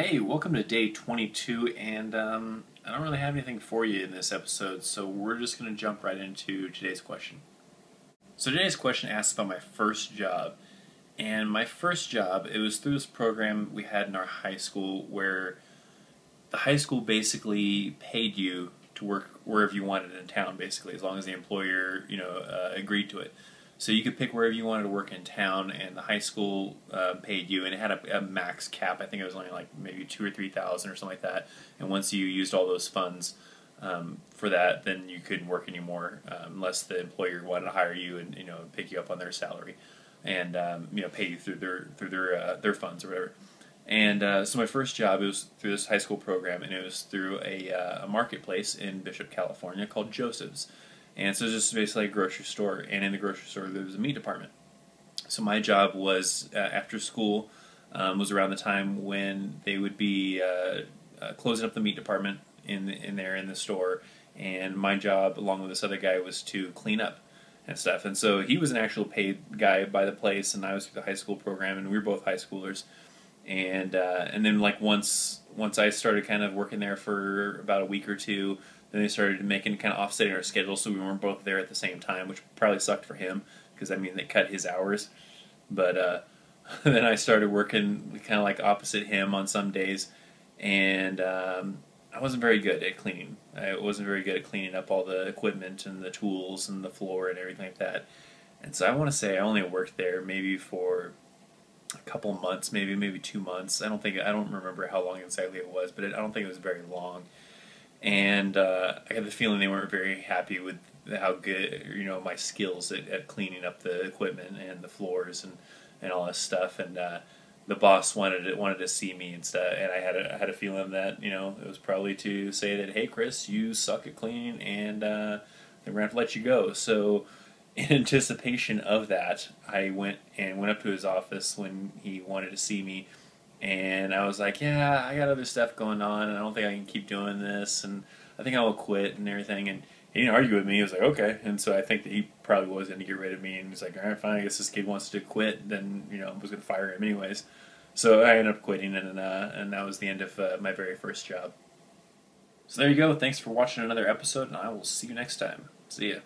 Hey, welcome to day 22, and I don't really have anything for you in this episode, so we're just going to jump right into today's question. So today's question asks about my first job, and my first job, it was through this program we had in our high school where the high school basically paid you to work wherever you wanted in town, basically, as long as the employer, agreed to it. So you could pick wherever you wanted to work in town, and the high school paid you, and it had a max cap. I think it was only like maybe 2 or 3,000 or something like that. And once you used all those funds for that, then you couldn't work anymore unless the employer wanted to hire you and pick you up on their salary and pay you through their funds or whatever. And so my first job, it was through this high school program, and it was through a marketplace in Bishop, California called Joseph's. And so it was just basically a grocery store, and in the grocery store there was a meat department. So my job was after school was around the time when they would be closing up the meat department in the store, and my job along with this other guy was to clean up and stuff. And so he was an actual paid guy by the place, and I was through the high school program, and we were both high schoolers. And then like once I started kind of working there for about a week or two, then they started making kind of offsetting our schedule, so we weren't both there at the same time, which probably sucked for him because I mean they cut his hours. But then I started working kind of like opposite him on some days, and I wasn't very good at cleaning. I wasn't very good at cleaning up all the equipment and the tools and the floor and everything like that. And so I want to say I only worked there maybe for a couple months, maybe 2 months. I don't remember how long exactly it was, but I don't think it was very long. And I had the feeling they weren't very happy with how good my skills at cleaning up the equipment and the floors and all this stuff. And the boss wanted to see me and stuff. And I had a feeling that it was probably to say that, hey Chris, you suck at cleaning, and we're gonna have to let you go. So in anticipation of that, I went up to his office when he wanted to see me, and I was like, yeah, I got other stuff going on, and I don't think I can keep doing this, and I think I will quit and everything. And he didn't argue with me. He was like, okay. And so I think that he probably was going to get rid of me, and he's like, all right, fine, I guess this kid wants to quit, then I was going to fire him anyways. So I ended up quitting, and that was the end of my very first job. So there you go. Thanks for watching another episode, and I will see you next time. See ya.